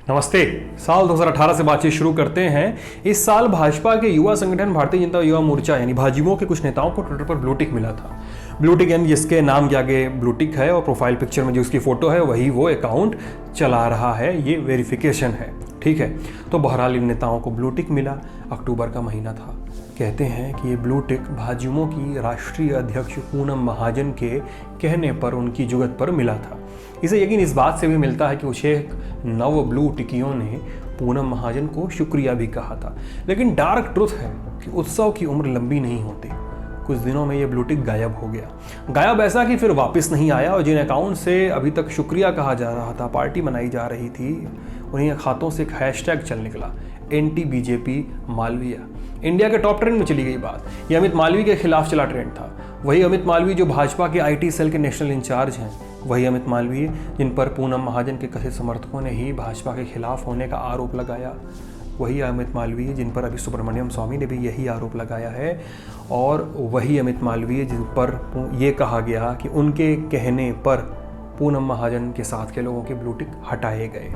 नमस्ते। साल 2018 से बातचीत शुरू करते हैं। इस साल भाजपा के युवा संगठन भारतीय जनता युवा मोर्चा यानी भाजयुमो के कुछ नेताओं को ट्विटर पर ब्लूटिक मिला था। ब्लूटिक यानी जिसके नाम के आगे ब्लूटिक है और प्रोफाइल पिक्चर में जो उसकी फोटो है वही वो अकाउंट चला रहा है, ये वेरिफिकेशन है, ठीक है। तो बहरहाल इन नेताओं को ब्लूटिक मिला। अक्टूबर का महीना था। कहते हैं कि ये ब्लूटिक भाजयुमो की राष्ट्रीय अध्यक्ष पूनम महाजन के कहने पर उनकी जुगत पर मिला था। इसे यकीन इस बात से भी मिलता है कि कुछ एक नव ब्लू टिकियों ने पूनम महाजन को शुक्रिया भी कहा था। लेकिन डार्क ट्रुथ है कि उत्सव की उम्र लंबी नहीं होती। कुछ दिनों में ये ब्लू टिक गायब हो गया। गायब ऐसा कि फिर वापस नहीं आया और जिन अकाउंट से अभी तक शुक्रिया कहा जा रहा था, पार्टी मनाई जा रही थी, उन्हीं खातों से एक हैशटैग चल निकला, एंटी बीजेपी मालवीय। इंडिया के टॉप ट्रेंड में चली गई बात। ये अमित मालवीय के खिलाफ चला ट्रेंड था। वही अमित मालवीय जो भाजपा के आईटी सेल के नेशनल इंचार्ज हैं, वही अमित मालवीय जिन पर पूनम महाजन के कथित समर्थकों ने ही भाजपा के खिलाफ होने का आरोप लगाया, वही अमित मालवीय जिन पर अभी सुब्रमण्यम स्वामी ने भी यही आरोप लगाया है, और वही अमित मालवीय जिन पर यह कहा गया कि उनके कहने पर पूनम महाजन के साथ के लोगों के ब्लूटिक हटाए गए।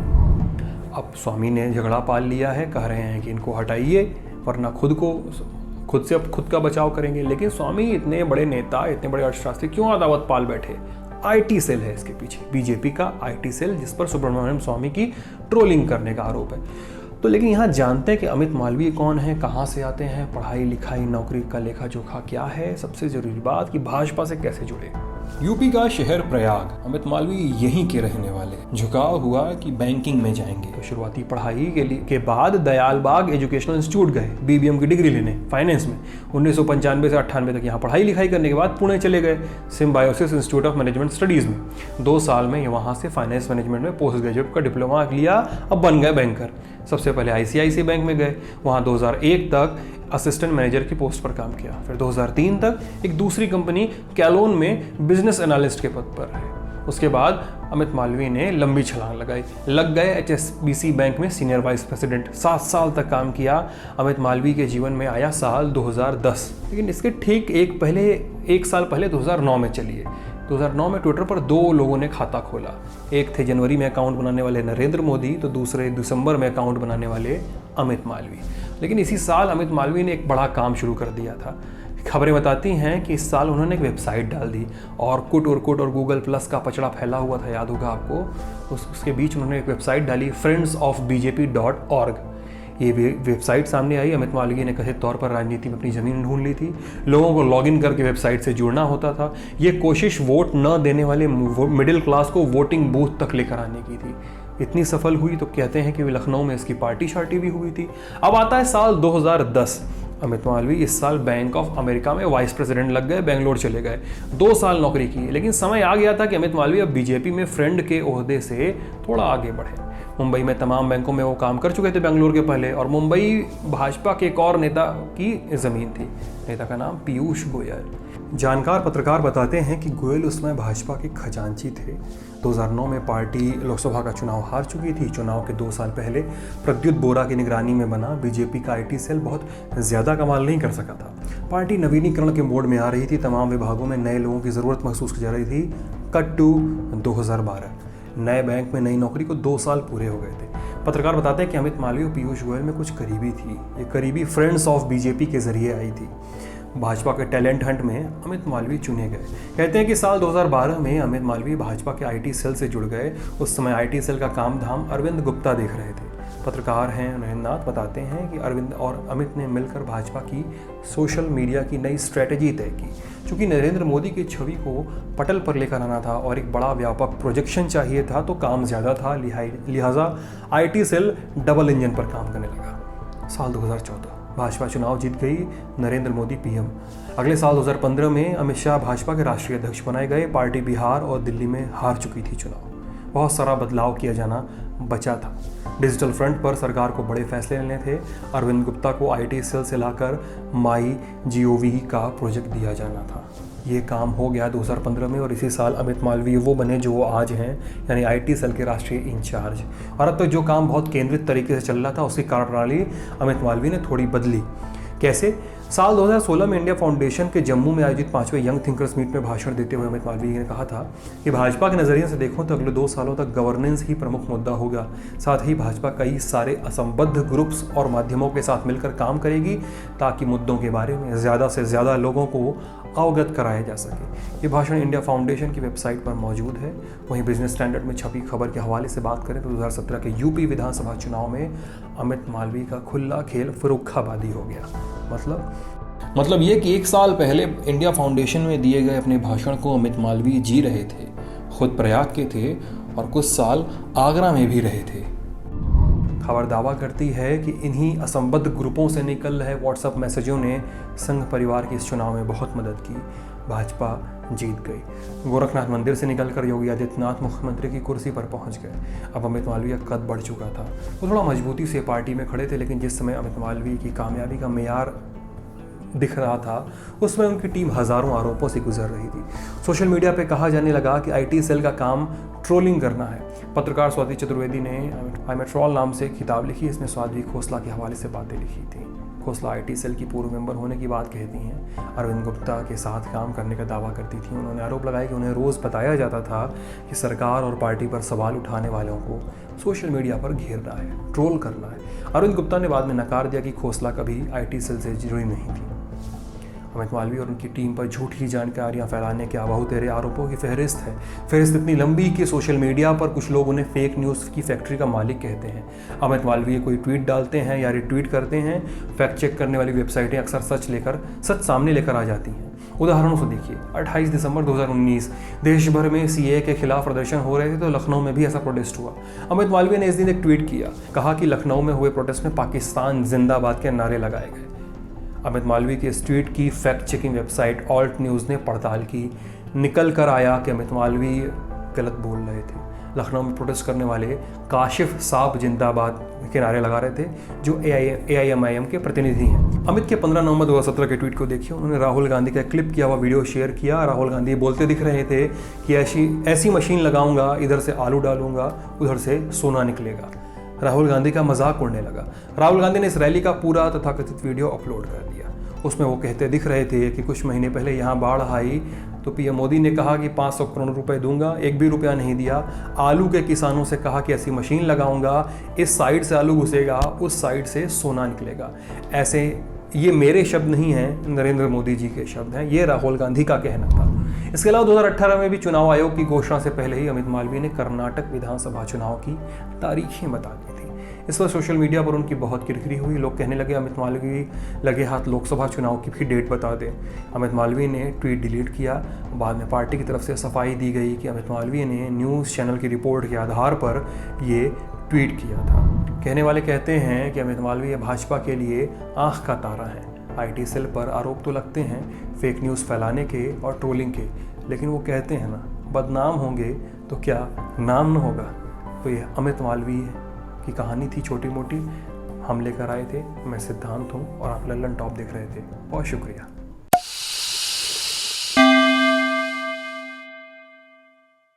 अब स्वामी ने झगड़ा पाल लिया है, कह रहे हैं कि इनको हटाइए वरना खुद से अब खुद का बचाव करेंगे। लेकिन स्वामी इतने बड़े नेता, इतने बड़े अर्थशास्त्री क्यों अदावत पाल बैठे? आईटी सेल है इसके पीछे, बीजेपी का आईटी सेल, जिस पर सुब्रमण्यम स्वामी की ट्रोलिंग करने का आरोप है। तो लेकिन यहाँ जानते हैं कि अमित मालवीय कौन है, कहाँ से आते हैं, पढ़ाई लिखाई नौकरी का लेखा जोखा क्या है, सबसे जरूरी बात कि भाजपा से कैसे जुड़े। यूपी का शहर प्रयाग, अमित मालवीय यहीं के रहने वाले। झुकाव हुआ कि बैंकिंग में जाएंगे। तो शुरुआती पढ़ाई के बाद दयालबाग एजुकेशनल इंस्टीट्यूट गए बीबीएम की डिग्री लेने फाइनेंस में। 1995 से 98 तक यहाँ पढ़ाई लिखाई करने के बाद पुणे चले गए symbiosis institute of management studies में। 2 साल में वहाँ से फाइनेंस मैनेजमेंट में पोस्ट ग्रेजुएट का डिप्लोमा लिया। अब बन गए बैंकर। सबसे पहले आईसीआईसी बैंक में गए, वहाँ 2001 तक असिस्टेंट मैनेजर की पोस्ट पर काम किया। फिर 2003 तक एक दूसरी कंपनी कैलोन में बिजनेस एनालिस्ट के पद पर रहे। उसके बाद अमित मालवीय ने लंबी छलांग लगाई, लग गए एचएसबीसी बैंक में सीनियर वाइस प्रेसिडेंट। 7 साल तक काम किया। अमित मालवीय के जीवन में आया साल 2010, लेकिन इसके ठीक एक साल पहले 2009 में चलिए 2009 में ट्विटर पर 2 लोगों ने खाता खोला। एक थे जनवरी में अकाउंट बनाने वाले नरेंद्र मोदी, तो दूसरे दिसंबर में अकाउंट बनाने वाले अमित मालवीय। लेकिन इसी साल अमित मालवीय ने एक बड़ा काम शुरू कर दिया था। खबरें बताती हैं कि इस साल उन्होंने एक वेबसाइट डाल दी। और गूगल प्लस का पचड़ा फैला हुआ था, याद होगा आपको। उसके बीच उन्होंने एक वेबसाइट डाली, friendsofbjp.org। ये वेबसाइट सामने आई। अमित मालवीय ने कथित तौर पर राजनीति में अपनी ज़मीन ढूंढ ली थी। लोगों को लॉगिन करके वेबसाइट से जुड़ना होता था। ये कोशिश वोट न देने वाले मिडिल क्लास को वोटिंग बूथ तक लेकर आने की थी। इतनी सफल हुई तो कहते हैं कि लखनऊ में इसकी पार्टी शार्टी भी हुई थी। अब आता है साल 2010। अमित मालवीय इस साल बैंक ऑफ अमेरिका में वाइस प्रेसिडेंट लग गए, बेंगलोर चले गए। 2 साल नौकरी की, लेकिन समय आ गया था कि अमित मालवीय अब बीजेपी में फ्रेंड के ओहदे से थोड़ा आगे बढ़े। मुंबई में तमाम बैंकों में वो काम कर चुके थे बेंगलोर के पहले, और मुंबई भाजपा के एक और नेता की ज़मीन थी। नेता का नाम पीयूष गोयल। जानकार पत्रकार बताते हैं कि गोयल उस समय भाजपा के खजांची थे। 2009 में पार्टी लोकसभा का चुनाव हार चुकी थी। चुनाव के 2 साल पहले प्रद्युत बोरा की निगरानी में बना बीजेपी का आईटी सेल बहुत ज़्यादा कमाल नहीं कर सका था। पार्टी नवीनीकरण के मोड में आ रही थी। तमाम विभागों में नए लोगों की ज़रूरत महसूस की जा रही थी। कट टू 2012, नए बैंक में नई नौकरी को 2 साल पूरे हो गए थे। पत्रकार बताते हैं कि अमित मालवीय और पीयूष गोयल में कुछ करीबी थी। ये करीबी फ्रेंड्स ऑफ बीजेपी के जरिए आई थी। भाजपा के टैलेंट हंट में अमित मालवीय चुने गए। कहते हैं कि साल 2012 में अमित मालवीय भाजपा के आईटी सेल से जुड़ गए। उस समय आईटी सेल का काम धाम अरविंद गुप्ता देख रहे थे। पत्रकार हैं नरेंद्र नाथ, बताते हैं कि अरविंद और अमित ने मिलकर भाजपा की सोशल मीडिया की नई स्ट्रेटजी तय की। चूँकि नरेंद्र मोदी की छवि को पटल पर लेकर आना था और एक बड़ा व्यापक प्रोजेक्शन चाहिए था, तो काम ज़्यादा था। लिहाजा आईटी सेल डबल इंजन पर काम करने लगा। साल 2014 भाजपा चुनाव जीत गई, नरेंद्र मोदी पीएम। अगले साल 2015 में अमित शाह भाजपा के राष्ट्रीय अध्यक्ष बनाए गए। पार्टी बिहार और दिल्ली में हार चुकी थी चुनाव। बहुत सारा बदलाव किया जाना बचा था। डिजिटल फ्रंट पर सरकार को बड़े फैसले लेने थे। अरविंद गुप्ता को आईटी सेल से लाकर माई जीओवी का प्रोजेक्ट दिया जाना था। ये काम हो गया 2015 में, और इसी साल अमित मालवीय वो बने जो वो आज हैं, यानी आईटी सेल के राष्ट्रीय इंचार्ज। और अब तक जो काम बहुत केंद्रित तरीके से चल रहा था, उसकी कार्यप्रणाली अमित मालवीय ने थोड़ी बदली। कैसे? साल 2016 में इंडिया फाउंडेशन के जम्मू में आयोजित 5वें यंग थिंकर्स मीट में भाषण देते हुए अमित मालवीय ने कहा था कि भाजपा के नज़रिए से देखूं तो अगले 2 सालों तक गवर्नेंस ही प्रमुख मुद्दा होगा। साथ ही भाजपा कई सारे असंबद्ध ग्रुप्स और माध्यमों के साथ मिलकर काम करेगी ताकि मुद्दों के बारे में ज़्यादा से ज़्यादा लोगों को अवगत कराया जा सके। ये भाषण इंडिया फाउंडेशन की वेबसाइट पर मौजूद है। वहीं बिजनेस स्टैंडर्ड में छपी खबर के हवाले से बात करें तो 2017 के यूपी विधानसभा चुनाव में अमित मालवीय का खुला खेल फर्रुखाबादी हो गया। मतलब ये कि 1 साल पहले इंडिया फाउंडेशन में दिए गए अपने भाषण को अमित मालवीय जी रहे थे, खुद प्रयाग के थे और कुछ साल आगरा में भी रहे थे। खबर दावा करती है कि इन्हीं असंबद्ध ग्रुपों से निकल रहे व्हाट्सएप मैसेजों ने संघ परिवार की इस चुनाव में बहुत मदद की। भाजपा जीत गई। गोरखनाथ मंदिर से निकलकर योगी आदित्यनाथ मुख्यमंत्री की कुर्सी पर पहुंच गए। अब अमित मालवीय का कद बढ़ चुका था। वो थोड़ा मजबूती से पार्टी में खड़े थे, लेकिन जिस समय अमित मालवीय की कामयाबी का मेयार दिख रहा था उसमें उनकी टीम हज़ारों आरोपों से गुजर रही थी। सोशल मीडिया पे कहा जाने लगा कि आईटी सेल का काम ट्रोलिंग करना है। पत्रकार स्वाति चतुर्वेदी ने आई एम ट्रोल नाम से किताब लिखी। इसमें स्वाति खोसला के हवाले से बातें लिखी थी। खोसला आईटी सेल की पूर्व मेंबर होने की बात कहती हैं। अरविंद गुप्ता के साथ काम करने का दावा करती थी। उन्होंने आरोप लगाया कि उन्हें रोज़ बताया जाता था कि सरकार और पार्टी पर सवाल उठाने वालों को सोशल मीडिया पर घेरना है, ट्रोल करना है। अरविंद गुप्ता ने बाद में नकार दिया कि खोसला कभी आईटी सेल से जुड़ी नहीं थी। अमित मालवीय और उनकी टीम पर झूठी जानकारियां फैलाने के बहुतेरे आरोपों की फहरिस्त है। फहरिस्त इतनी लंबी कि सोशल मीडिया पर कुछ लोग उन्हें फेक न्यूज़ की फैक्ट्री का मालिक कहते हैं। अमित मालवीय कोई ट्वीट डालते हैं या रिट्वीट करते हैं, फैक्ट चेक करने वाली वेबसाइटें अक्सर सच सामने लेकर आ जाती हैं। उदाहरणों से देखिए, 28 दिसंबर 2019 देश भर में सीए के खिलाफ प्रदर्शन हो रहे थे तो लखनऊ में भी ऐसा प्रोटेस्ट हुआ। अमित मालवीय ने इस दिन एक ट्वीट किया, कहा कि लखनऊ में हुए प्रोटेस्ट में पाकिस्तान जिंदाबाद के नारे लगाए गए। अमित मालवीय के इस ट्वीट की fact checking website alt news ने पड़ताल की। निकल कर आया कि अमित मालवीय गलत बोल रहे थे। लखनऊ में प्रोटेस्ट करने वाले काशिफ साहब जिंदाबाद के नारे लगा रहे थे, जो AIMIM के प्रतिनिधि हैं। अमित के 15 नवंबर 2017 के ट्वीट को देखिए। उन्होंने राहुल गांधी का क्लिप किया हुआ वीडियो शेयर किया। राहुल गांधी बोलते दिख रहे थे कि ऐसी मशीन लगाऊंगा, इधर से आलू डालूंगा, उधर से सोना निकलेगा। राहुल गांधी का मजाक उड़ने लगा। राहुल गांधी ने इस रैली का पूरा तथाकथित वीडियो अपलोड कर दिया। उसमें वो कहते दिख रहे थे कि कुछ महीने पहले यहाँ बाढ़ आई तो पीएम मोदी ने कहा कि 500 करोड़ रुपए दूंगा, एक भी रुपया नहीं दिया। आलू के किसानों से कहा कि ऐसी मशीन लगाऊंगा, इस साइड से आलू घुसेगा, उस साइड से सोना निकलेगा। ऐसे ये मेरे शब्द नहीं हैं, नरेंद्र मोदी जी के शब्द हैं। ये राहुल गांधी का कहना था। इसके अलावा 2018 में भी चुनाव आयोग की घोषणा से पहले ही अमित मालवीय ने कर्नाटक विधानसभा चुनाव की तारीखें बता दी थी। इस पर सोशल मीडिया पर उनकी बहुत किरकिरी हुई। लोग कहने लगे अमित मालवीय लगे हाथ लोकसभा चुनाव की भी डेट बता दें। अमित मालवीय ने ट्वीट डिलीट किया। बाद में पार्टी की तरफ से सफाई दी गई कि अमित मालवीय ने न्यूज़ चैनल की रिपोर्ट के आधार पर ये ट्वीट किया था। कहने वाले कहते हैं कि अमित मालवीय भाजपा के लिए आंख का तारा है। आईटी सेल पर आरोप तो लगते हैं फेक न्यूज़ फैलाने के और ट्रोलिंग के, लेकिन वो कहते हैं ना, बदनाम होंगे तो क्या नाम न होगा। तो ये अमित मालवीय की कहानी थी छोटी मोटी। हम लेकर आए थे। मैं सिद्धांत हूँ और आप लल्लन टॉप देख रहे थे। बहुत शुक्रिया।